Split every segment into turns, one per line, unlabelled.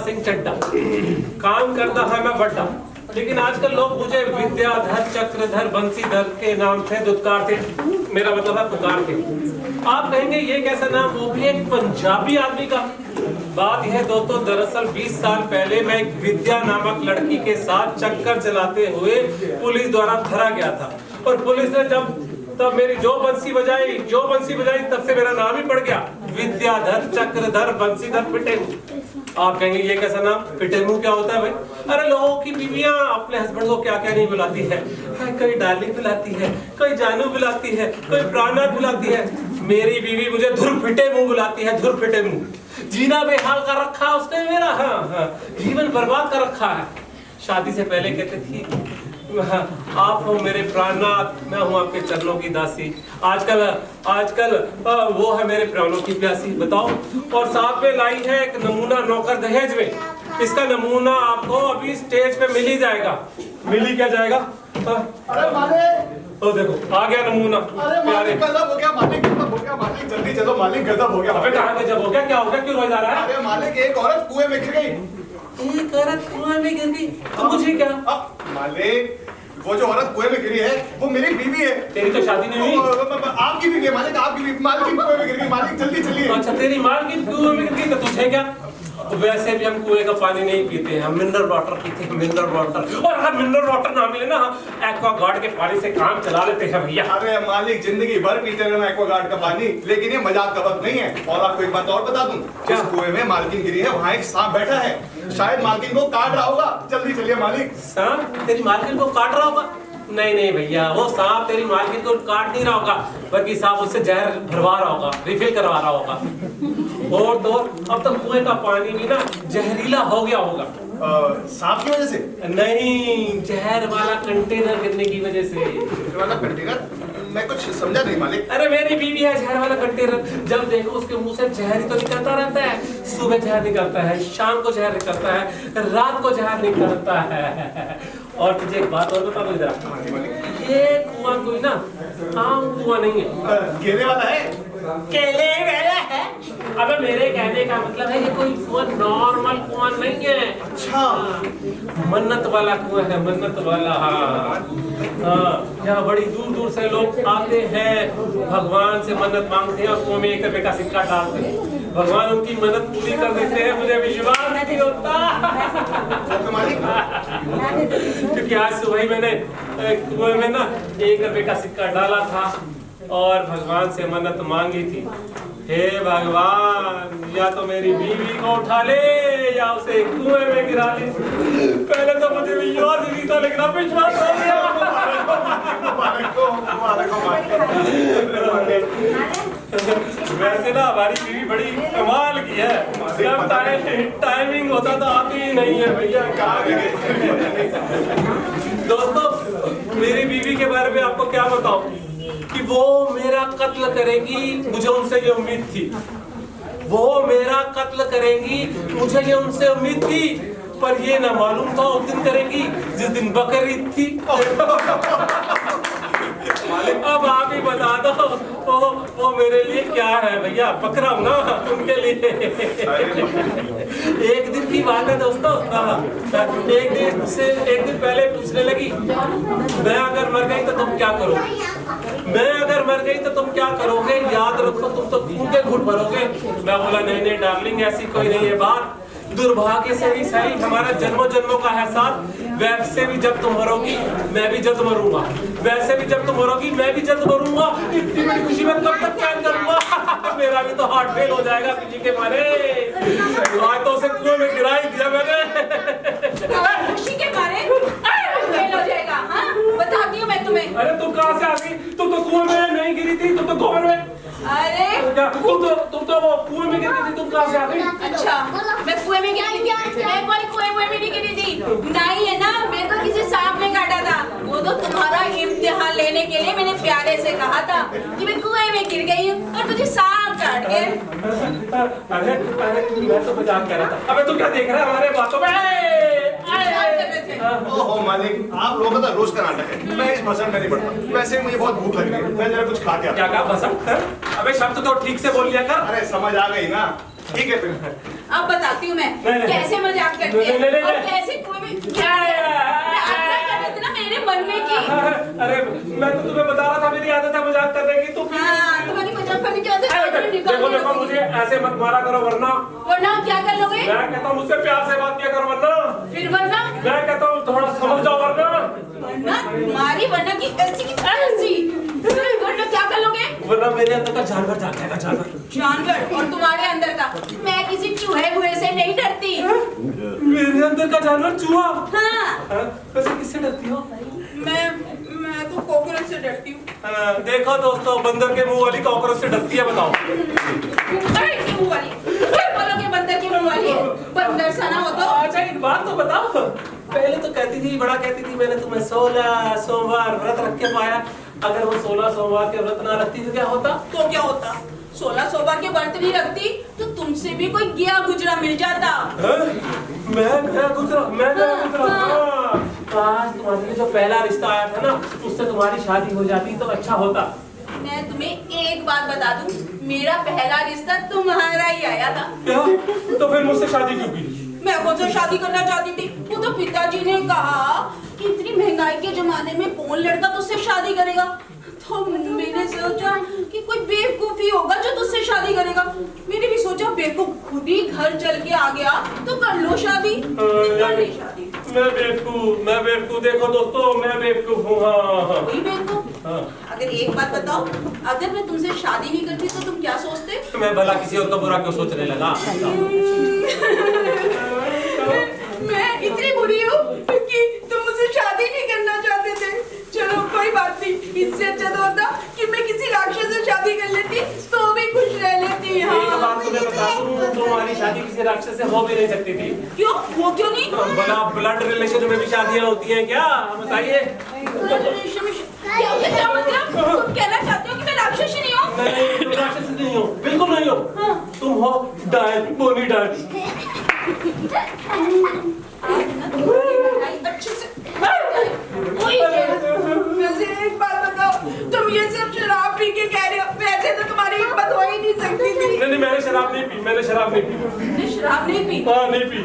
सिंह चड्ढा, काम करता है मैं बड्डा, लेकिन आजकल लोग मुझे विद्याधर, चक्रधर, बंसीधर के नाम से दुत्कारते, मेरा मतलब है पुकारते। आप कहेंगे ये कैसा नाम, वो भी एक पंजाबी आदमी का। बात यह दोस्तों, दरअसल 20 साल पहले मैं एक विद्या नामक लड़की के साथ चक्कर चलाते हुए पुलिस द्वारा धरा गया था, और पुलिस ने तब मेरी जो बंसी बजाई तब से मेरा नाम ही पड़ गया, विद्याधर, चक्रधर, बंसीधर, पिटेमू। आप कहेंगे ये कैसा नाम, पिटेमू क्या होता है भाई? अरे लोगों की बीवियां अपने हस्बैंड को क्या क्या नहीं बुलाती है, कोई डार्लिंग बुलाती है, कोई जानू बुलाती है, कोई प्राणनाथ बुलाती है। मेरी बीवी मुझे धुर पिटेमू बुलाती है, धुर पिटेमू। जीना बेहाल कर रखा है उसने मेरा, हाँ, जीवन बर्बाद कर रखा है। शादी से पहले कहते थी आप हो मेरे प्राणनाथ, मैं हूँ आपके चरणों की दासी। आजकल वो है मेरे प्राणों की प्यासी। बताओ, और साथ में लाई है एक नमूना नौकर दहेज में। इसका नमूना आपको अभी स्टेज पे मिल ही जाएगा। मिल ही क्या जाएगा?
अरे मालिक,
तो देखो आ गया नमूना।
अरे मालिक गजब हो गया, मालिक गजब हो गया, मालिक जल्दी चलो, मालिक गजब हो गया।
अबे कहाँ गजब हो गया, क्या हो गया, क्यों रोया जा रहा है?
अरे मालिक, एक औरत कुएं में गिर गई।
एक औरत कुएं में गिर गई, तो मुझे क्या?
मालिक, वो जो औरत कुएं में गिरी है वो मेरी बीवी है।
तेरी तो शादी नहीं हुई।
आपकी बीवी है मालिक, आपकी बीवी। मालिक कुएं में गिर गई, मालिक जल्दी चलिए।
अच्छा, तेरी माल की कुएं में गिर गई, तो तुझे क्या? वैसे भी हम कुएं का पानी नहीं पीते हैं, हम मिनरल वाटर पीते हैं, मिनरल वाटर। और अगर मिनरल वाटर ना मिले ना, हम एक्वागार्ड के पानी से काम चला लेते हैं भैया।
अरे मालिक, जिंदगी भर पीते रहना एक्वागार्ड का पानी, लेकिन ये मजाक का वक्त नहीं है। और आपको एक बात और बता दूं, जिस कुएं में मालकिन गिरी है वहाँ एक सांप बैठा है, शायद मालकिन को काट रहा होगा। जल्दी चलिए मालिक।
सांप तेरी मालकिन को काट रहा होगा? नहीं नहीं भैया, वो सांप तेरी मालकिन को काट नहीं रहा होगा, बल्कि सांप उससे जहर भरवा रहा होगा, रिफिल करवा रहा होगा। और तो अब तक कुएं का पानी भी ना जहरीला हो गया होगा।
सांप की वजह से
नहीं, जहर वाला कंटेनर गिरने की वजह से।
जहर वाला कंटेनर? मैं कुछ समझा नहीं मालिक।
अरे मेरी बीवी है जहर वाला कंटेनर, जब देखो उसके मुंह से जहर ही तो निकलता रहता है। सुबह जहर निकलता है, शाम को जहर निकलता है, रात को जहर निकलता है। और तुझे एक बात और बता दूं जरा, ये कुआं कोई ना आम कुआं नहीं है,
गिरने वाला है,
केले वाला है। अबे मेरे कहने का मतलब है ये कोई कुआं नॉर्मल कुआं नहीं है।
अच्छा,
मन्नत वाला कुआं है, मन्नत वाला। हाँ, यहाँ बड़ी दूर दूर से लोग आते हैं, भगवान से मन्नत मांगते हैं और कुएं में 1 रुपए का सिक्का डालते हैं, भगवान उनकी मन्नत पूरी कर देते हैं। मुझे विश्वास नहीं होता, क्योंकि आज सुबह ही मैंने कुएं में ना 1 रुपए का सिक्का डाला था और भगवान से मन्नत मांगी थी, हे भगवान, या तो मेरी बीवी को उठा ले या उसे कुएं में गिरा ले। पहले तो मुझे विश्वास नहीं था, लेकिन अब विश्वास हो गया। वैसे ना हमारी बीवी बड़ी कमाल की है, जब टाइमिंग होता तो आती ही नहीं है भैया। दोस्तों, मेरी बीवी के बारे में आपको क्या बताऊं कि वो मेरा कत्ल करेगी, मुझे उनसे ये उम्मीद थी। वो मेरा कत्ल करेगी, मुझे ये उनसे उम्मीद थी, पर ये ना मालूम था उस दिन करेगी जिस दिन बकरीद थी। अब आप ही बता दो वो मेरे लिए क्या है भैया, बकरा हूं ना उनके लिए। एक दिन की बात है दोस्तों, एक दिन पहले पूछने लगी, मैं अगर मर गई तो तुम क्या करोगे? मैं अगर मर गई तो तुम क्या करोगे? याद रखो तुम तो खून के घुट भरोगे। मैं बोला नहीं नहीं डार्लिंग, ऐसी कोई नहीं है बात, दुर्भाग्य से ही सही हमारा जन्मों जन्मों का है साथ। वैसे भी जब तुम मरोगी मैं भी जल्द मरूंगा, वैसे भी जब तुम मरोगी मैं भी जल्द मरूंगा। इतनी बड़ी खुशी में कब तक प्लान करूंगा? मेरा भी तो हार्ट फेल हो जाएगा खुशी के मारे। आज तो उसे कुएं में गिरा ही दिया मैंने।
खुशी के मारे फेल हो जाएगा? हाँ, बताती हूँ मैं तुम्हें।
अरे तुम कहाँ से आ गई? तुम तो कुएं में नहीं गिरी थी, तुम तो गोबर में।
अरे
तुम तो वो कुएं में गिरी थी, तुम कहाँ से आ गई?
अच्छा, मैं कुएं में गिरी थी? मैं कोई कुएं में नहीं गिरी थी। नहीं है ना, मैं तो किसी सांप ने काटा था। वो तो तुम्हारा इम्तिहान लेने के लिए मैंने प्यारे से कहा था कि मैं कुएं में गिर गई हूँ और मुझे सांप काट गया।
अरे मैं तो मजाक कर रहा था। अबे तू क्या देख रहा है हमारे बातों में?
ओहो मालिक, आप लोगों का तो रोज का नाटक है। मैं इस भसड़ में नहीं पड़ता। वैसे मुझे बहुत भूख लगी है, मैं जरा कुछ खा के आता हूं।
क्या कहा भसड़? अबे शब्द तो ठीक से बोल लिया कर।
अरे समझ आ गई ना, ठीक है फिर।
अब बताती हूँ मैं कैसे मर करते
नहीं, नहीं, नहीं,
हैं और
नहीं।
कैसे कुएं में क्या मैं यात्रा कर रही थी ना मेरे मन में की।
अरे मैं तो तुम्हें बता रहा था मेरी आदत है मजाक करने की। तुम
हाँ तुम्हारी मजाक करने की आदत है,
देखो देखो मुझे ऐसे मत मारा करो वरना
वरना क्या कर लोगे?
मैं कहता हूँ मुझसे प्यार से बात किया करो वरना
फिर वरना
मैं कहता हूँ थोड़ा समझ जाओ वरना
वरना तुम्हारी वरना की ऐसी की ऐसी वरना क्या कर लोगे?
वरना मेरे अंदर का जानवर जाग जाएगा जानवर।
जानवर और तुम्हारे अंदर का। मैं किसी चूहे बुहे से नहीं डरती।
मेरे अंदर का जानवर चूहा।
हाँ
वैसे किससे डरती हो?
मैं तो कॉकरोच से डरती हूँ।
देखो दोस्तों बंदर के मुंह वाली कॉकरोच से डरती है बताओ।
अरे की मुंह वाली क्या बोलोगे बंदर की मुंह वाली है? बंदर सा ना हो तो।
अच्छा एक बात तो बताओ, पहले तो कहती थी बड़ा कहती थी मैंने तुम्हें 16 सोमवार व्रत रख के पाया। अगर वो 16 सोमवार के व्रत ना रखती तो क्या होता?
तो क्या होता? 16 सोमवार के व्रत नहीं रखती तो तुमसे भी कोई गया गुजरा मिल जाता।
मैं गया गुजरा हाँ। आज तुम्हारे लिए जो पहला रिश्ता आया था ना उससे तुम्हारी शादी हो जाती तो अच्छा होता।
मैं तुम्हें एक बात बता दूं, मेरा पहला रिश्ता तुम्हारा ही आया था।
क्या? तो फिर मुझसे शादी क्यों की?
मैं खुद से शादी करना चाहती थी, वो तो पिताजी ने कहा कि इतनी महंगाई के जमाने में कौन लड़का तुझसे शादी करेगा। तो मैंने सोचा कि कोई बेवकूफी होगा जो तुझसे शादी करेगा। मैंने भी सोचा बेवकूफ खुद ही घर चल के आ गया तो कर लो शादी। कर ली शादी।
मैं बेवकूफ देखो दोस्तों मैं बेवकूफ हूँ। हाँ
कोई बेवकूफ?
हाँ।
अगर एक बात बताओ, अगर मैं तुमसे शादी नहीं करती तो तुम क्या सोचते?
मैं भला किसी और का बुरा क्यों सोचने लगा?
मैं इतनी बुरी हूँ कि तुम मुझसे शादी नहीं करना चाहते थे। चलो कोई बात नहीं, इससे अच्छा तो होता कि मैं किसी राक्षस से शादी कर लेती तो भी खुश रह लेती।
एक बात तुम्हें बता दूं तुम्हारी शादी किसी राक्षस से हो भी नहीं सकती थी।
क्यों? वो क्यों नहीं?
भला ब्लड रिलेशन में भी शादियाँ होती हैं क्या? बताइए।
क्या मतलब? तुम कहना चाहते हो कि मैं राक्षस नहीं हूँ?
नहीं तुम राक्षस नहीं हो बिल्कुल नहीं हो।
हाँ।
तुम हो डायन बोनी डायन।
अच्छे से वैसे एक बात बताओ, तुम ये सब शराब पी के कह रहे हो, वैसे तो तुम्हारी हिम्मत हो ही नहीं सकती थी।
नहीं मैंने शराब नहीं पी मैंने शराब नहीं पी।
तुमने शराब नहीं पी?
हाँ नहीं पी।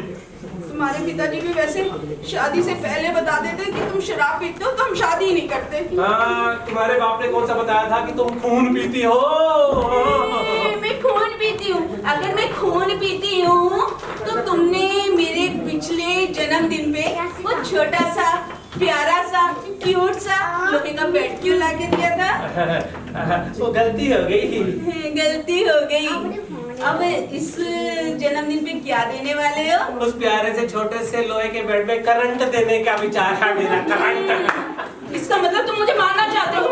तुम्हारे पिताजी भी वैसे शादी से पहले बता देते कि तुम शराब पीते हो तो हम शादी ही नहीं करते।
हाँ तुम्हारे बाप ने कौन सा बताया था कि तुम खून पीती हो?
मैं खून पीती हूँ। अगर मैं खून पीती हूँ तो तुमने मेरे पिछले जन्मदिन पे वो छोटा सा प्यारा सा क्यूट सा लोहे का बेड क्यों ला के दिया था?
वो गलती हो गई।
गलती हो गई। अब इस जन्मदिन पे क्या देने वाले हो?
उस प्यारे से छोटे से लोहे के बेड में करंट देने का विचार है मेरा। करंट।
इसका मतलब तुम मुझे मारना चाहते हो?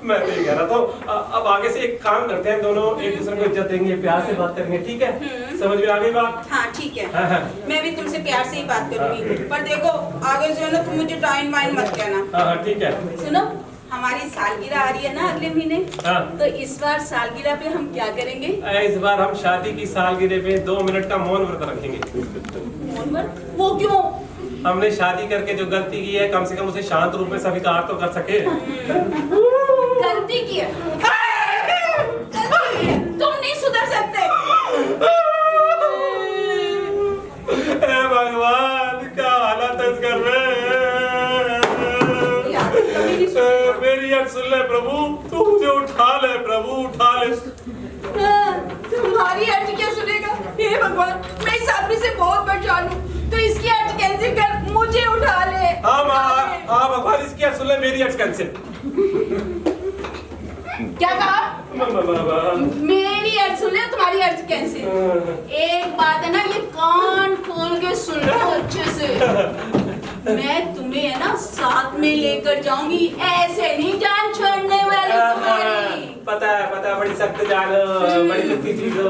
मैं तो ये कह रहा था अब आगे से एक काम करते हैं दोनों एक दूसरे को इज्जत देंगे प्यार से बात करेंगे ठीक है? समझ में आ गई बात?
हाँ ठीक है।
हाँ, हाँ।
मैं भी तुमसे प्यार से ही बात करूंगी पर देखो आगे से ना तुम मुझे डाइन वाइन मत कहना।
हाँ ठीक है।
सुनो हमारी सालगिरह आ रही है ना अगले महीने।
हाँ।
तो इस बार सालगिरह पे हम क्या करेंगे?
इस बार हम शादी की सालगिरह पे 2 मिनट का मौन व्रत रखेंगे।
मौन व्रत? वो क्यों?
हमने शादी करके जो गलती की है कम से कम उसे शांत रूप में स्वीकार तो कर सके।
गलती की है। तुम नहीं सुधर सकते।
हे भगवान क्या हालत है इस घर में। मेरी यार सुन ले प्रभु तू मुझे उठा ले प्रभु उठा ले।
तुम्हारी अर्ज क्या सुनेगा? हे भगवान मैं इस आदमी से बहुत परेशान हूँ तो इसकी अर्ज कैंसिल कर मुझे उठा ले।
हाँ भगवान इसकी अर्ज सुन ले मेरी अर्ज कैंसिल।
क्या कहा? मेरी अर्ज सुन ले तुम्हारी अर्ज कैंसिल। एक बात है ना ये कान खोल के सुन लो अच्छे से। मैं तुम्हें है ना साथ में लेकर जाऊंगी ऐसे नहीं जान छोड़ने वाली तुम्हारी।
पता है बड़ी सख्त जान बड़ी सख्ती चीज है।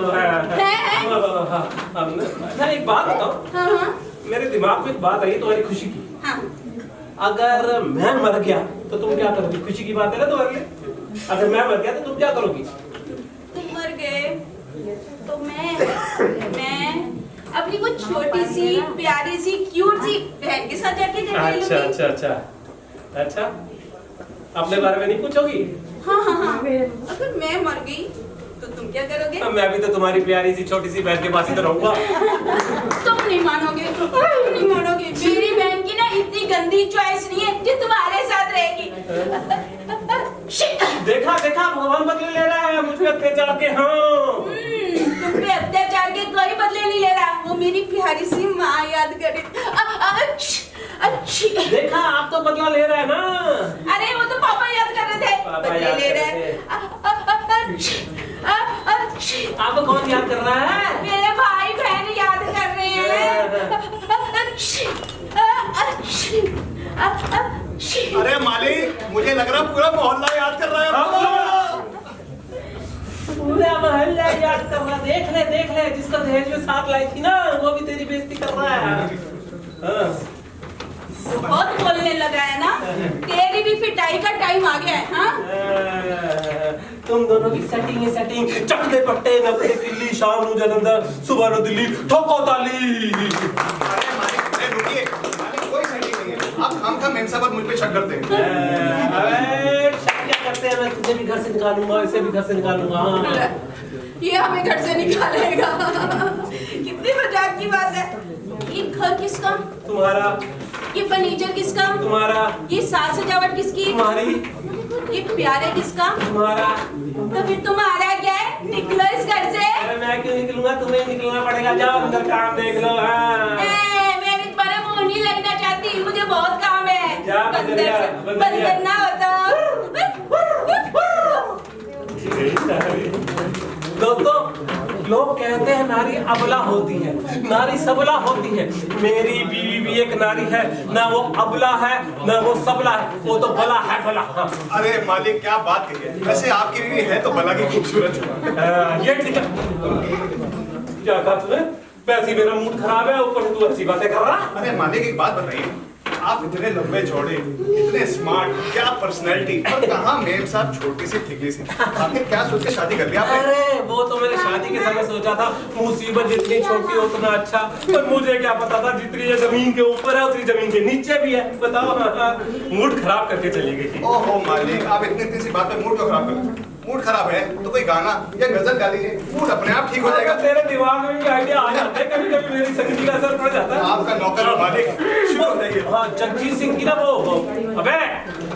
एक बात बताओ।
हाँ।
मेरे दिमाग में एक बात आई तुम्हारी खुशी की।
हाँ।
अगर मैं मर गया तो तुम क्या करोगी? खुशी की बात है ना तुम्हारे लिए। अगर मैं मर गया तो तुम क्या करोगी?
तुम मर गए तो मैं अपनी वो छोटी सी प्यारी सी क्यूट सी बहन के साथ जाके जगह लूंगी।
अच्छा अपने बारे में नहीं पूछोगी?
हाँ। अगर मैं मर गई तो तुम क्या करोगे?
मैं भी तो तुम्हारी प्यारी सी छोटी सी बहन के पास ही तो रहूंगा।
नहीं मानोगी, मेरी बहन की ना इतनी गंदी चॉइस नहीं है जो तुम्हारे साथ रहेगी।
देखा देखा भगवान बदले ले रहा है मुझ पे अत्याचार के। हाँ
तुम पे अत्याचार के कोई बदले नहीं ले रहा, वो मेरी प्यारी सी माँ याद करे। अच्छी
देखा आप तो बदला ले रहे हैं ना।
अरे वो तो पापा याद कर रहे थे, बदले ले रहे हैं।
आपको कौन याद कर रहा है?
मेरे भाई बहन याद कर रहे हैं।
अरे मालिक, मुझे लग रहा पूरा मोहल्ला याद कर रहा है।
पूरा मोहल्ला याद कर रहा। देख ले जिसको दहेज में साथ लाई थी ना, वो भी तेरी बेइज्जती कर रहा है। हाँ।
बहुत बोलने लगा है ना, तेरी भी पिटाई का टाइम आ गया है। हाँ?
तुम दोनों की सेटिंग चकते पट्टे नबे दिल्ली शाम नु जलंधर सुबह नु दिल्ली ठोको ताली।
अरे मालिक रुकिए, मालिक कोई सेटिंग नहीं है। आप हम मेम साहब मुझ पे शक करते हैं।
अरे शक क्या करते हैं? मैं तुझे भी घर से निकालूंगा, इसे भी घर से निकालूंगा।
ये हमें घर से निकालेगा। कितनी मजाक की बात है। ये घर किसका?
तुम्हारा।
ये फर्नीचर किसका?
तुम्हारा।
ये साज सजावट किसकी?
तुम्हारी।
ये प्यारे किसका?
तुम्हारा।
तो फिर तुम्हारा क्या है? निकलो इस घर से।
अरे मैं क्यों निकलूंगा, तुम्हें निकलना पड़ेगा। जाओ अंदर काम देख लो।
मैं भी तुम्हारे मुंह नहीं लगना चाहती, मुझे बहुत काम है।
जा,
बंद करना होता।
दोस्तों, लोग कहते हैं नारी अबला होती है, नारी सबला होती है। मेरी बीवी भी एक नारी है, ना वो अबला है ना वो सबला है, वो तो भला है भला। हाँ।
अरे मालिक क्या बात कही है। वैसे आपकी बीवी है तो भला की खूबसूरत।
ये ठीक है। क्या कहा तूने? वैसे मेरा मूड खराब है, ऊपर से तू ऐसी बातें कर रहा।
अरे मालिक एक बात बताइए, आप इतने लंबे चौड़े, इतने स्मार्ट, क्या पर्सनैलिटी, और कहाँ मेम साहब छोटी सी ठिकली सी। आखिर क्या सोच के शादी कर लिया आपने?
अरे वो तो मैंने शादी के समय सोचा था, मुसीबत जितनी छोटी हो उतना अच्छा। पर मुझे क्या पता था जितनी ये जमीन के ऊपर है उतनी जमीन के नीचे भी है। बताओ। मूड खराब करके चली गई।
ओहो मालिक, आप इतनी सी बात पे मूड क्यों खराब कर? मूड खराब है तो कोई गाना या गजल गा लीजिए, मूड अपने आप ठीक हो जाएगा।
तेरे दिमाग में भी आइडिया आ जाते हैं, कभी कभी मेरी संगीत का असर पड़ जाता है।
आपका नौकर मालिक शुरू हो जाइए।
हाँ, जगजीत सिंह की ना वो अबे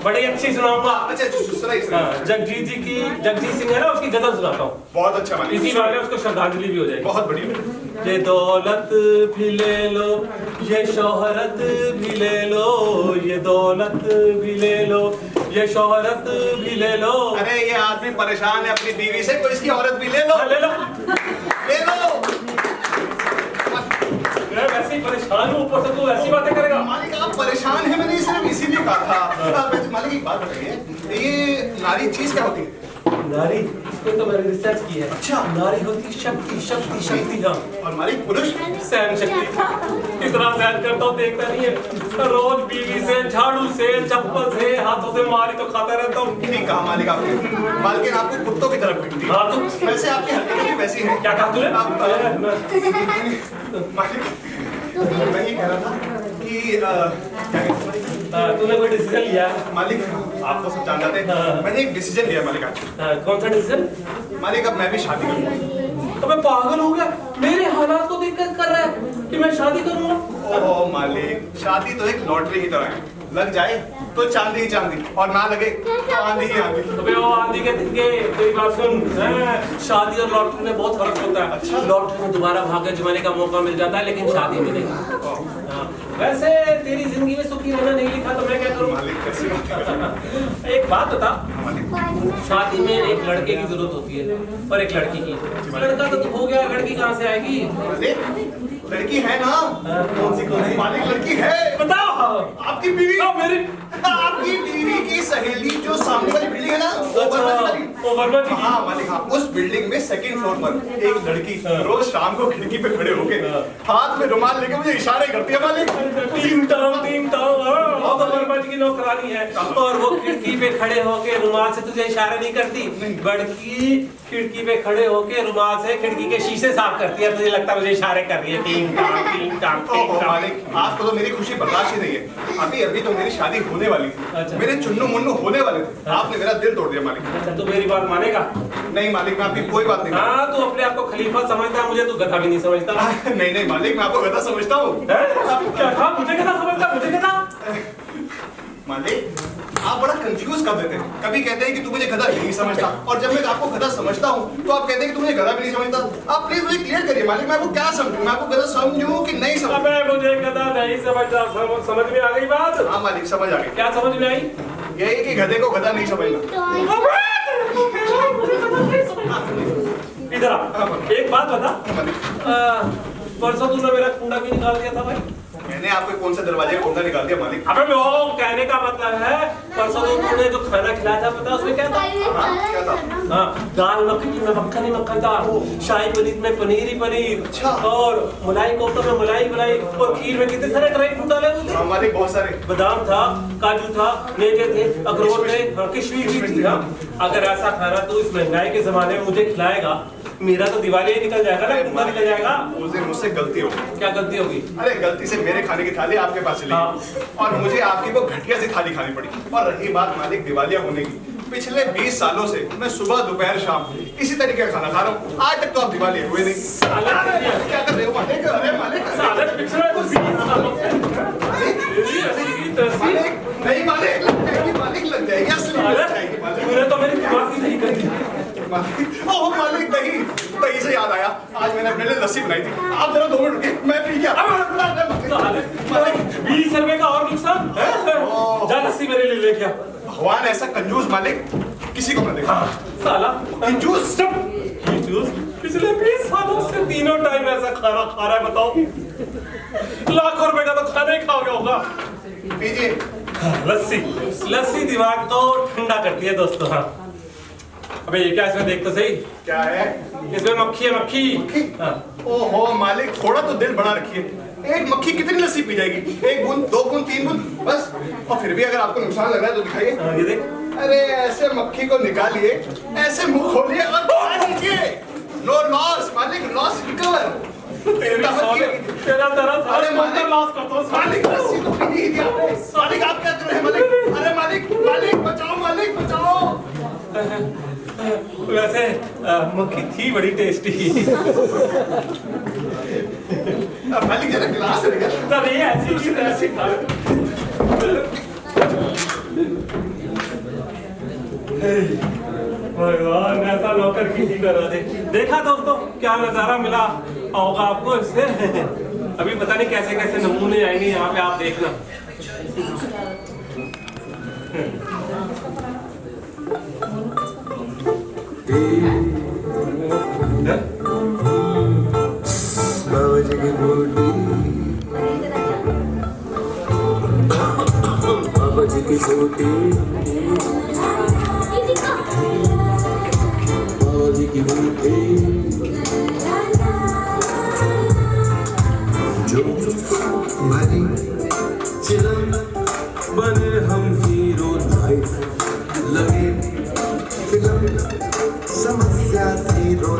बड़ी अच्छी सुनाऊंगा।
अच्छा सुनाइए।
जगजीत सिंह है ना, उसकी गजल सुनाता हूँ।
बहुत अच्छा मालिक,
इसी बारे में उसको श्रद्धांजलि भी हो जाएगी।
बहुत बढ़िया।
ये दौलत भी ले लो, ये शोहरत भी ले लो, ये दौलत भी ले लो, ये शोहरत भी ले लो।
अरे ये आदमी परेशान है अपनी बीवी से, कोई इसकी औरत भी ले लो।
ले लो।
ले लो।
मैं वैसे ही परेशान हूँ, ऊपर से तू ऐसी बातें करेगा।
मालिक आप परेशान हैं, मैंने सिर्फ इसीलिए कहा था। वैसे मालिक एक बात बताइए, ये नारी चीज क्या होती है?
नारी, इसमें तो मैंने रिसर्च की है।
अच्छा।
नारी होती शक्ति शक्ति शक्ति। हाँ।
और मालिक पुरुष?
सहन शक्ति। कितना सहन करता हूँ देखता नहीं है। रोज बीवी से, झाड़ू से, चप्पल से, हाथों से मारी तो खाता रहता हूँ।
ठीक कहा मालिक आपने, मालकिन आपको कुत्तों की तरफ पीटती है।
हाँ तो
वैसे आपकी हरकतें भी वैसी हैं।
क्या कहा तूने?
मालिक मैं ये कह रहा था कि
तूने कोई डिसीजन लिया?
मालिक आप तो सब जान जाते हैं, मैंने एक डिसीजन लिया मालिक आज।
कौन सा डिसीजन?
मालिक अब मैं भी शादी करूंगा।
तो मैं पागल हो गया, मेरे हालात को देख कर रहा है कि मैं शादी करूंगा।
ओह मालिक, शादी तो एक लॉटरी की तरह है, लग जाए तो चांदी ही चांदी, और ना लगे तो आंधी ही आंधी।
अबे वो आंधी के दिन के तेरी बात सुन। शादी और लॉटरी में बहुत फर्क होता है।
अच्छा।
लॉटरी में दोबारा भागे जमाने का मौका मिल जाता है, लेकिन शादी में नहीं। हाँ। वैसे तेरी जिंदगी में सुखी रहना नहीं लिखा तो मैं क्या करूँ?
मालिक कैसी बात कर रहे हैं?
एक बात बता,
मालिक
शादी में एक लड़के की जरूरत होती है और एक लड़की की। लड़का तो हो गया, लड़की कहाँ से आएगी?
मालिक लड़की है ना?
कौन सी?
मालिक लड़की है।
बताओ।
आपकी बीवी।
मेरी
आपकी बीवी की सहेली जो सामने वाली बिल्डिंग है ना, वो
वर्मा जी की।
हाँ मालिक हाँ, उस बिल्डिंग में सेकंड फ्लोर पर एक लड़की रोज शाम को खिड़की पे खड़े होके हाथ में रुमाल लेके मुझे इशारे करती है मालिक।
Team town. तो वर्मा जी की
नौकरानी है और वो खिड़की पे खड़े होके रुमाल से तुझे इशारे नहीं करती, बड़की खिड़की पे खड़े होके रुमाल से खिड़की के शीशे साफ करती है, तुझे लगता है मुझे इशारे कर रही है। टीम टाम टीम टाम टीम टाम।
मालिक आपको तो मेरी खुशी बर्दाश्त ही नहीं है। अभी अभी तो मेरी शादी होने वाली थी,
अच्छा।
मेरे चुन्नू मुन्नू होने वाले थे, आपने मेरा दिल तोड़ दिया मालिक।
अच्छा तू मेरी बात मानेगा?
नहीं मालिक, मैं आपकी कोई बात नहीं
हाँ तू अपने आप को खलीफा समझता है, मुझे तू गधा भी नहीं समझता।
नहीं नहीं मालिक, मैं आपको गधा समझता हूँ।
क्या कहा? मुझे गधा समझता? मुझे गधा?
मालिक आप बड़ा कंफ्यूज कर देते हैं, कभी कहते हैं कि तू मुझे गधा नहीं समझता, और जब मैं आपको गधा समझता हूँ तो आप कहते हैं कि तू मुझे गधा भी नहीं समझता। आप प्लीज मुझे क्लियर करिए मालिक, मैं आपको क्या समझूं, मैं आपको गधा समझूं कि नहीं समझूं?
अबे मुझे गधा नहीं समझता। समझ में आ गई बात?
हाँ मालिक समझ आ गई।
क्या समझ में आई?
यही कि गधे को गधा नहीं समझना।
इधर आ, एक बात बता, परसों तूने मेरा कुंडा भी निकाल दिया था भाई।
मैंने आपको कौन सा दरवाजे का कुंडा निकाल दिया मालिक?
अबे वो कहने का मतलब है, परसों तूने जो खाना खिलाया था पता उसमें क्या था?
हाँ, क्या था?
हाँ, दाल मखनी में मक्खन ही मक्खन था, शाही पनीर में पनीर ही पनीर,
अच्छा।
और मलाई कोफ्ता में मलाई मलाई, और खीर में कितने सारे ड्राई फ्रूट डाले हुए थे।
हाँ मालिक बहुत सारे।
बादाम था, काजू था, मेवे थे, अखरोट थे, किशमिश भी थी। हाँ, अगर ऐसा खाना तू इस महंगाई के जमाने में मुझे खिलाएगा, मेरा तो दिवाली ही निकल जाएगा ना, कुंडा निकल जाएगा।
उस दिन मुझसे गलती हो गई।
क्या गलती होगी?
अरे गलती से मेरे खाने की थाली आपके पास चली गई, और मुझे आपकी वो घटिया सी थाली खानी पड़ी। और रही बात मालिक दिवालिया होने की, पिछले 20 सालों से मैं सुबह दोपहर शाम इसी तरीके का खाना खा रहा हूँ, आज तक तो आप दिवालिया हुए नहीं। क्या कर रहे हो मालिक? अरे मालिक नहीं मालिक, मालिक लग जाएगी, असली लग जाएगी मालिक।
तूने तो मेरी दिमाग की नहीं कर दी।
ओह मालिक दही, दही से याद आया, आज मैंने अपने लिए लस्सी बनाई थी, आप जरा 2 मिनट रुकिए, मैं पी गया।
मालिक 20 रुपए का और नुकसान? जा लस्सी मेरे लिए लेके आ।
भगवान ऐसा कंजूस मालिक किसी को न देखा।
साला
कंजूस
कंजूस, पिछले 20 सालों से तीनों टाइम ऐसा खाना खा रहा है, बताओ लाखों रुपए का तो खाना ही खा गया होगा।
पीजिए।
लस्सी, लस्सी दिमाग को ठंडा करती है दोस्तों। हाँ अबे ये क्या, इसमें देख तो सही,
क्या है?
इसमें मक्खी है, मक्खी। हाँ।
ओहो मालिक, थोड़ा तो दिल बना रखिए, एक मक्खी कितनी लस्सी पी जाएगी? 1 बूंद, 2 बूंद, 3 बूंद बस। और फिर भी अगर आपको नुकसान लग रहा है तो दिखाइए।
हाँ, ये देख।
अरे ऐसे मक्खी को निकालिए, ऐसे मुंह खोलिए और खा लीजिए। नो लॉस मालिक, लॉस रिकवर।
तेरा तरह
अरे मालिक
लॉस करता हूँ।
मालिक लस्सी तो पी ही थी आपने। मालिक आप क्या कर रहे हैं मालिक? अरे मालिक, मालिक बचाओ, मालिक बचाओ।
वैसे मक्खी थी बड़ी टेस्टी।
मालिक जरा गिलास रहेगा।
तब ये ऐसी खा। भगवान ऐसा नौकर किसी को ना दे। देखा दोस्तों क्या नजारा मिला होगा आपको इससे। अभी पता नहीं कैसे कैसे नमूने आएंगे यहाँ पे, आप देखना।
बाबाजी की बूटी, बाबाजी की बूटी, बाबाजी की बूटी, जो मरी चिलम बने हम हीरो लाइफ लगे फिल्म समस्या जीरो।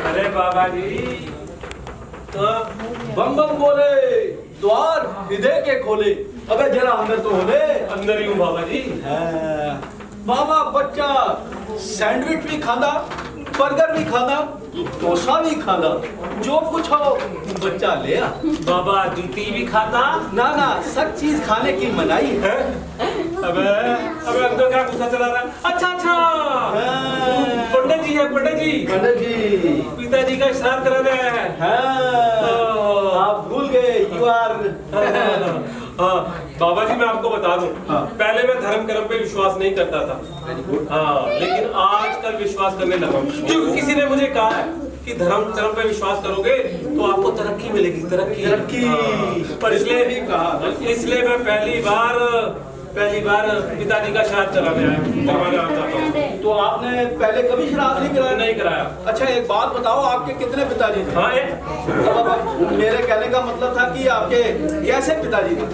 अरे बाबा जी तो
बम बम बोले, द्वार हृदय के खोले। अबे जरा अंदर तो होले।
अंदर ही हूँ बाबा जी।
बाबा बच्चा सैंडविच भी खाना, बर्गर भी खाना, डोसा भी खाना, जो कुछ हो बच्चा ले आ।
बाबा जूती भी खाता?
ना ना, सब चीज खाने की मनाही है।
अबे अबे अंदर क्या गुस्सा चला रहा है? अच्छा पंडित जी है, पंडित जी।
पंडित जी
पिताजी का श्राद्ध कराना है।
आप भूल गए, यू आर।
हाँ बाबा जी मैं आपको बता दूं,
हाँ।
पहले मैं धर्म कर्म पे विश्वास नहीं करता था। हाँ लेकिन आजकल विश्वास करने लगा हूं। क्योंकि किसी ने मुझे कहा है कि धर्म कर्म पे विश्वास करोगे तो आपको तरक्की मिलेगी, तरक्की
तरक्की।
हाँ। पर इसलिए मैं पहली बार पिताजी का श्राद्ध करवाने आया, करवाने आता हूँ।
तो आपने पहले कभी श्राद्ध नहीं कराया?
नहीं कराया।
अच्छा एक बात बताओ, आपके कितने पिताजी थे?
हाँ,
अब मेरे कहने का मतलब था कि आपके कैसे पिताजी थे?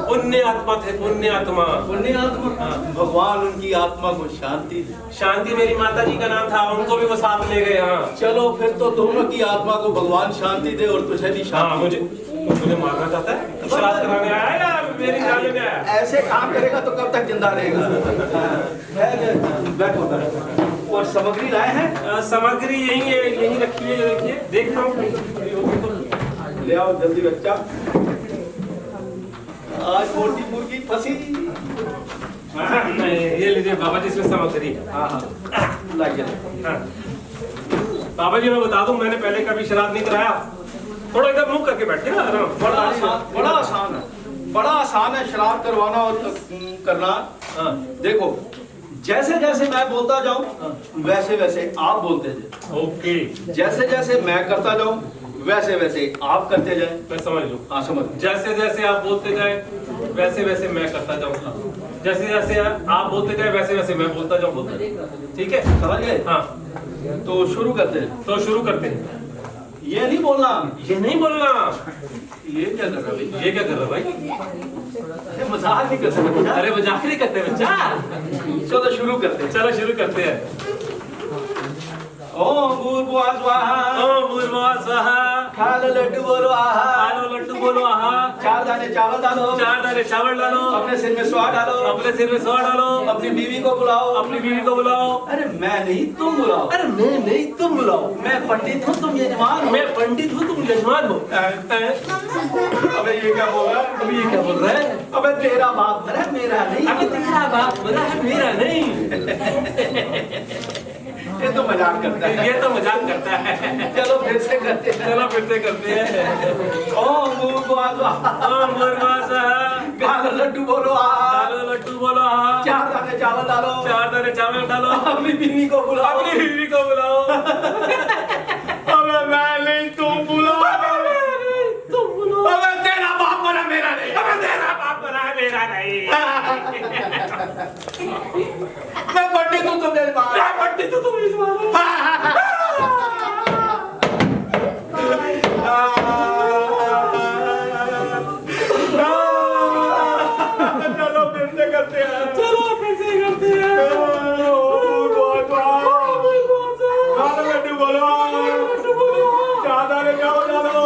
पुण्य आत्मा थे, पुण्य आत्मा।
पुण्य आत्मा, भगवान उनकी आत्मा को शांति दे।
शांति मेरी माता जी का नाम था, उनको भी वो साथ ले गए। हाँ
चलो फिर तो दोनों की आत्मा को भगवान शांति दे और तुझे भी
हाँ,
शांति।
मुझे मारना चाहता है? तो श्राद्ध कराने आया या मेरी जान लेने आया?
ऐसे काम करेगा तो कब तक जिंदा रहेगा? बैठो बैठो। और सामग्री लाए हैं?
सामग्री यही है, यही रखी है, ये देखिए, देख रहा हूँ।
ले आओ जल्दी बच्चा। आज मोटी मुर्गी फंसी।
नहीं, ये लीजिए बाबा जी, इसमें सामग्री है।
हाँ हाँ लाइए।
हाँ। बाबा जी मैं बता दूं, मैंने पहले कभी श्राद्ध नहीं कराया। थोड़ा इधर मुंह करके बैठे ना आराम।
बड़ा आसान है, बड़ा आसान है श्राद्ध करवाना और करना। हाँ, देखो जैसे जैसे मैं बोलता जाऊं वैसे वैसे आप बोलते जाए।
ओके,
जैसे जैसे मैं करता जाऊं वैसे वैसे आप करते जाए।
मैं समझ लूं।
हाँ समझ।
जैसे जैसे आप बोलते जाए वैसे वैसे मैं करता जाऊँ, जैसे जैसे आप बोलते जाए वैसे वैसे मैं बोलता जाऊँ। ठीक है,
समझ गए?
हाँ
तो शुरू करते हैं।
तो शुरू करते हैं।
ये नहीं बोलना,
ये नहीं बोलना।
ये क्या कर रहा है भाई?
ये क्या कर रहा है भाई?
ये मजाक नहीं कर सकते।
अरे मजाक नहीं करते बच्चा।
चलो शुरू करते हैं।
चलो शुरू करते हैं।
ओम भूर्भुवः स्वाहा।
ओम भूर्भुवः स्वाहा।
खा लो लड्डू बोलो आहा।
खा लो लड्डू बोलो आहा।
4 दाने चावल डालो।
4 दाने चावल डालो।
अपने सिर में स्वाहा डालो।
अपने सिर में स्वाहा डालो।
अपनी बीवी को बुलाओ।
अपनी बीवी को बुलाओ।
अरे मैं नहीं तुम बुलाओ।
अरे मैं नहीं, तुम बुलाओ।
मैं पंडित हूँ तुम यजमान हो।
मैं पंडित हूँ, तुम यजमान हो।
अबे ये क्या बोल रहा है?
अभी ये क्या बोल रहा है?
अबे तेरा बाप मरा मेरा नहीं।
अबे तेरा बाप बोला है, मेरा नहीं।
ये तो मजाक करता है।
ये तो मजाक करता है।
चलो फिर से करते हैं।
चलो फिर से करते हैं।
ओम भूर्भुवः स्वाहा।
ओम भूर्भुवः स्वाहा।
खा लो लड्डू बोलो आहा।
डालो लड्डू बोलो आहा।
4 दाने चावल डालो।
4 दाने चावल डालो।
अपनी बीवी को बुलाओ।
अपनी बीवी को बुलाओ।
अबे मैं नहीं तुम बुलाओ।
तुम बुलाओ।
अबे तेरा बाप मरा मेरा नहीं।
अबे तेरा बाप बना है, मेरा नहीं।
मैं पंडित हूँ तुम यजमान।
मैं पंडित हूँ, तुम यजमान हो।
चलो फिर से करते हैं।
चलो फिर से करते हैं।
खा लो लड्डू बोलो। 4 दाने चावल डालो।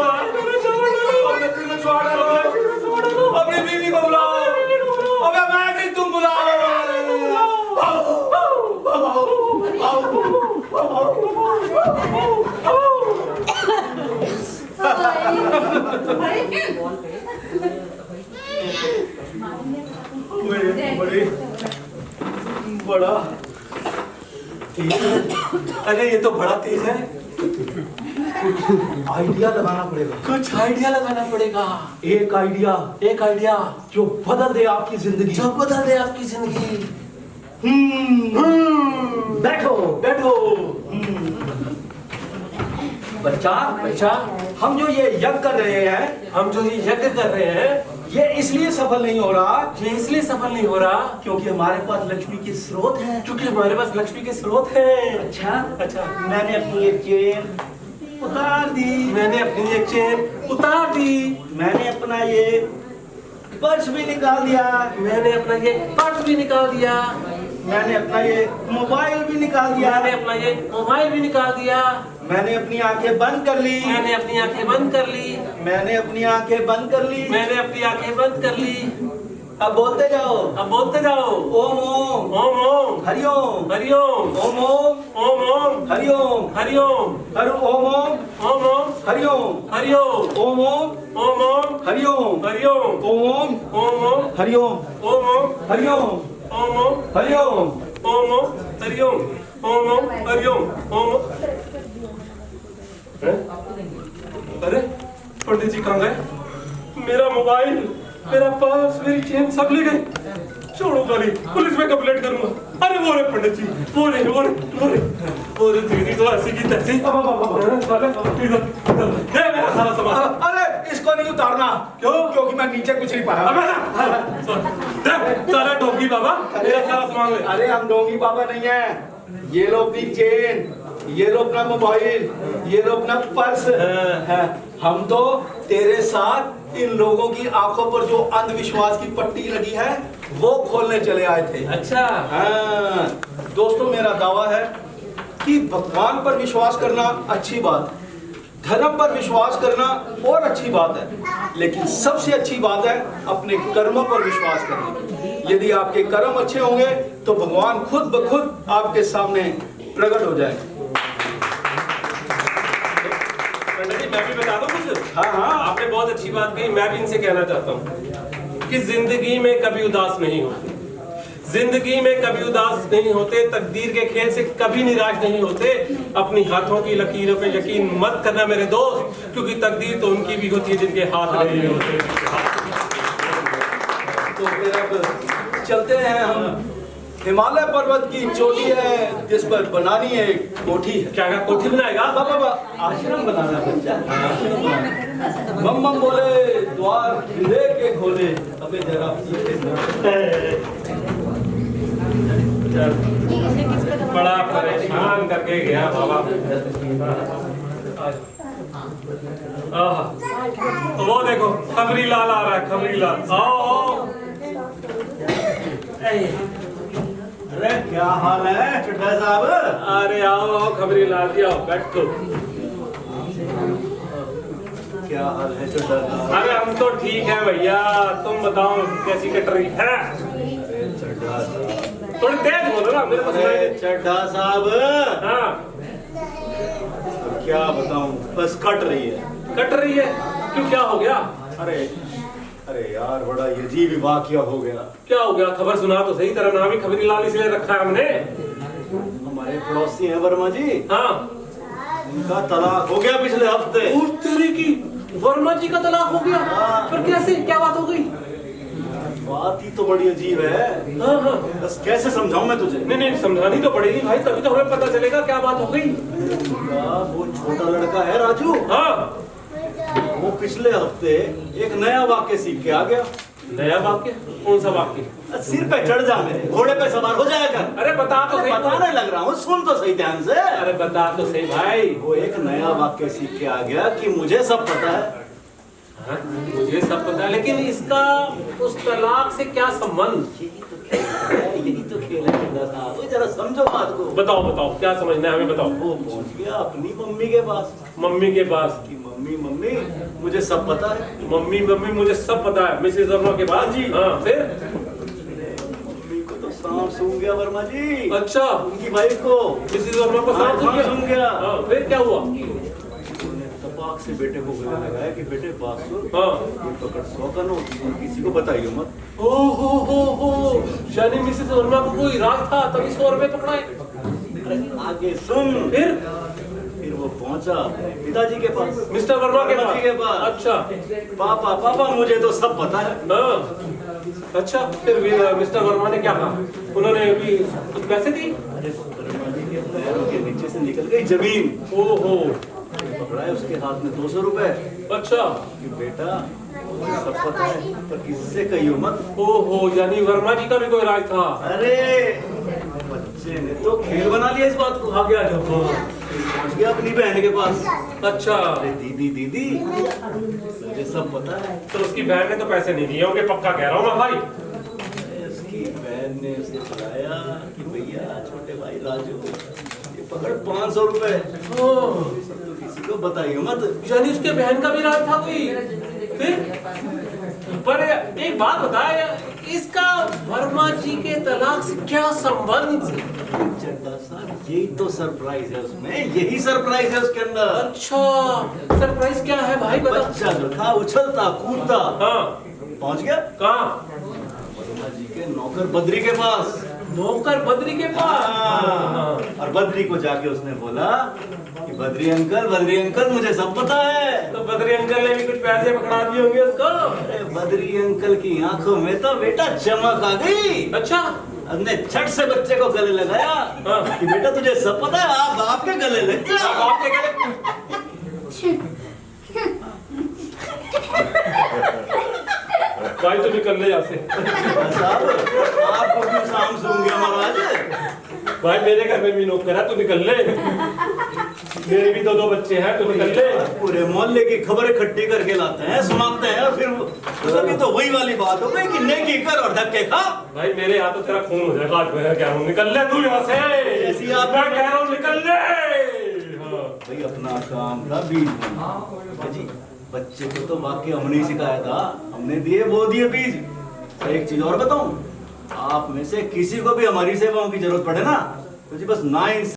अपने सिर में स्वाहा डालो। अपनी बीवी को बुलाओ। अबे मैं नहीं तुम बुलाओ। बड़ा
अरे ये तो बड़ा तेज है।
आइडिया लगाना पड़ेगा।
कुछ आइडिया लगाना पड़ेगा।
एक आइडिया
एक आइडिया
जो बदल दे आपकी जिंदगी।
जो बदल दे आपकी जिंदगी।
बैठो
बैठो।
बच्चा,
अच्छा,
हम जो ये यज्ञ कर रहे हैं,
हम जो ये यज्ञ कर रहे हैं,
ये इसलिए सफल नहीं हो रहा
ये इसलिए सफल नहीं हो रहा
क्योंकि हमारे पास लक्ष्मी के स्रोत है।
क्योंकि हमारे पास लक्ष्मी के स्रोत हैं।
अच्छा
अच्छा,
मैंने अपनी एक चेन उतार दी।
मैंने अपनी एक चेन उतार दी।
मैंने अपना ये पर्स भी निकाल दिया।
मैंने अपना ये पर्स भी निकाल दिया।
मैंने अपना ये मोबाइल भी निकाल दिया।
मैंने अपना ये मोबाइल भी निकाल दिया।
मैंने अपनी आंखें बंद कर ली।
मैंने अपनी आंखें बंद कर ली।
मैंने अपनी आंखें बंद कर ली।
मैंने अपनी आंखें बंद कर ली।
अब बोलते जाओ।
अब बोलते जाओ।
ओम ओम
ओम ओम
हरिओम।
हरिओम।
ओम ओम
ओम ओम
हरिओम।
हरिओम।
हर ओम ओम
ओम ओम
हरिओम।
हरिओम।
ओम ओम
ओम ओम
हरिओम।
हरिओम।
ओम ओम
ओम ओम
हरिओम।
ओम ओम
हरिओम।
ओम ओम
हरिओम।
ओम ओम हरिओम। ओम ओम हरिओम। ओम अरे पंडित जी कहाँ गए? मेरा मोबाइल, मेरा पर्स, मेरी चेन सब ले गए। छोड़ो गाड़ी, पुलिस में कंप्लेंट करूंगा। अरे वो रे पंडित जी, वो रे दीदी तो ऐसी की तैसी। दे मेरा सारा सामान।
अरे इसको नहीं उतारना।
क्यों?
क्योंकि मैं नीचे कुछ नहीं पाया।
सारा टोपी बाबा, मेरा सारा सामान ले।
अरे हम डोंगी बाबा नहीं है। ये लो अपनी चेन, ये लो अपना मोबाइल, ये लो अपना पर्स है। हम तो तेरे साथ इन लोगों की आंखों पर जो अंधविश्वास की पट्टी लगी है वो खोलने चले आए थे।
अच्छा।
हाँ दोस्तों, मेरा दावा है कि भगवान पर विश्वास करना अच्छी बात, धर्म पर विश्वास करना और अच्छी बात है, लेकिन सबसे अच्छी बात है अपने कर्मों पर विश्वास करना। यदि आपके कर्म अच्छे होंगे तो भगवान खुद ब खुद आपके सामने प्रकट हो जाएंगे।
पंडित जी, मैं भी बता दूं कुछ?
हाँ।
आपने बहुत अच्छी बात कही, मैं भी इनसे कहना चाहता हूँ कि जिंदगी में कभी उदास नहीं होते, जिंदगी में कभी उदास नहीं होते, तकदीर के खेल से कभी निराश नहीं होते। अपनी हाथों की लकीरों पे यकीन मत करना मेरे दोस्त, क्योंकि तकदीर तो उनकी भी होती है जिनके हाथ नहीं होते।
तो फिर अब चलते हैं हम। हिमालय पर्वत की चोटी है जिस पर बनानी है एक कोठी है।
क्या कोठी बनाएगा?
बाबा आश्रम बनाना है बच्चा, आश्रम बनाना। मम मम बोले द्वार खिले के खोले। अबे जरा
बड़ा परेशान करके गया बाबा। वो देखो खबरी लाल आ रहा है, खबरी लाल। आओ।
अरे क्या हाल है चड्ढा साहब?
अरे आओ आओ खबरी लाल जी, आओ बैठो।
क्या हाल है चड्ढा साहब?
अरे हम तो ठीक है भैया, तुम बताओ कैसी कट रही है? थोड़ी तेज बोलो ना, मेरे को सुनाई
अरे
नहीं।
चड्ढा साहब
हाँ,
क्या बताऊं, बस कट रही है।
कट रही है? क्यों, क्या हो गया?
अरे यार बड़ा अजीब वाकया हो गया।
क्या हो गया? खबर सुना तो सही, तरह नाम ही खबरी लाल इसलिए रखा है हमने।
हमारे पड़ोसी हैं वर्मा जी,
हाँ।
उनका तलाक हो गया पिछले हफ्ते।
उस तेरे की वर्मा जी का तलाक हो गया? पर कैसे, क्या बात हो गई?
बात ही तो बड़ी अजीब है।
हाँ हाँ।
बस कैसे समझाऊं मैं तुझे?
नहीं समझानी तो पड़ेगी भाई, तभी तो हमें पता चलेगा क्या बात हो गई।
वो छोटा लड़का है राजू,
हाँ।
वो पिछले हफ्ते एक नया वाक्य सीख के आ गया।
नया वाक्य? कौन सा वाक्य?
सिर पे चढ़ जा मेरे, घोड़े पे सवार हो जाया कर।
अरे बता तो सही।
बताने लग रहा हूँ, सुन तो सही ध्यान से।
अरे बता तो सही भाई।
वो एक नया वाक्य सीख के आ गया कि मुझे सब पता है।
हाँ, मुझे सब पता है, लेकिन इसका उस तलाक से क्या संबंध?
यही तो खेल है चड्ढा साहब, वो जरा समझो बात को।
बताओ बताओ, क्या समझना है हमें, बताओ।
वो पहुंच गया अपनी मम्मी के पास।
मम्मी के पास?
कि मम्मी मम्मी मुझे सब पता है।
मम्मी मम्मी मुझे सब पता है, मिसेस वर्मा के पास जी। हाँ, फिर?
मम्मी को तो सांप सूंघ गया वर्मा जी।
अच्छा,
उनकी वाइफ को
मिसेस वर्मा को सांप सूंघ गया? हाँ, फिर क्या हुआ?
उन्होंने तपाक से बेटे को गले लगाया कि बेटे बात सुन,
हाँ।
ये पकड़ 100 का नोट, किसी को बताइए मत।
हो, यानी मिसेस वर्मा को कोई राज था तभी 100 रुपए पकड़ाए।
अरे आगे सुन। फिर वो पहुंचा अपने पिताजी के पास,
मिस्टर वर्मा के
पास।
अच्छा।
पापा पापा मुझे तो सब पता है।
हाँ। अच्छा, फिर मिस्टर वर्मा ने क्या कहा? उन्होंने भी कुछ पैसे दी?
अरे वर्मा जी के पैरों के नीचे से निकल गई जमीन।
ओहो।
पकड़ा है उसके हाथ में 200 रुपए।
अच्छा।
कि बेटा मुझे सब पता है पर किसी से कहियो मत।
ओहो, यानी वर्मा जी का भी कोई राज था?
अरे बच्चे ने तो खेल बना लिया इस बात को।
आ गया जो।
पहुंच गया अपनी बहन के पास।
अच्छा।
अरे दीदी दीदी मुझे सब पता है।
तो उसकी बहन ने तो पैसे नहीं दिए होंगे, पक्का कह रहा हूँ मैं भाई।
उसकी बहन ने उसे बुलाया कि भैया छोटे भाई राजू ये पकड़ 500 रुपए, तो किसी को बताइए मत।
यानी उसके बहन का भी राज था कोई? फिर? पर एक बात बताए, इसका वर्मा जी के तलाक से क्या संबंध?
चड्ढा साहब यही तो सरप्राइज है उसमें, यही सरप्राइज है उसके अंदर।
अच्छा, सरप्राइज क्या है भाई, बता।
बच्चा जो था उछलता कूदता,
हाँ।
पहुंच गया
कहाँ?
वर्मा जी के नौकर बद्री के पास।
नौकर बद्री के पास?
हाँ। और बद्री को जाके उसने बोला कि बद्री अंकल मुझे सब पता है।
तो बद्री अंकल ने भी कुछ पैसे पकड़ा दिए होंगे उसको?
अरे बद्री अंकल की आंखों में तो बेटा चमक आ गई।
अच्छा।
हमने झट से बच्चे को गले लगाया।
हाँ।
कि बेटा तुझे सब पता है, आप बाप के गले लग जा।
आप आपके गले भाई तू निकल ले यहाँ से।
साहब आपको क्यों शाम सूंगे महाराज?
भाई मेरे घर में भी नौकर है, तू निकल ले। मेरे भी दो बच्चे हैं, तू निकल ले।
पूरे मोहल्ले की खबर इकट्ठी करके लाते हैं, सुनाते हैं, और फिर कभी तो वही वाली बात हो गई कि नेकी कर और धक्के खा।
भाई मेरे यहाँ तो तेरा खून हो जाएगा आज। मैं कह रहा हूँ निकल ले तू यहाँ से।
ऐसी आप
मैं कह रहा हूँ निकल ले। हाँ।
भाई अपना काम था बीज बोना। जी बच्चे को तो वाकई हमने ही सिखाया था, हमने दिए वो दिए बीज। एक चीज और बताऊं, आप में से किसी को भी हमारी सेवाओं की जरूरत पड़े ना तो जी बस 9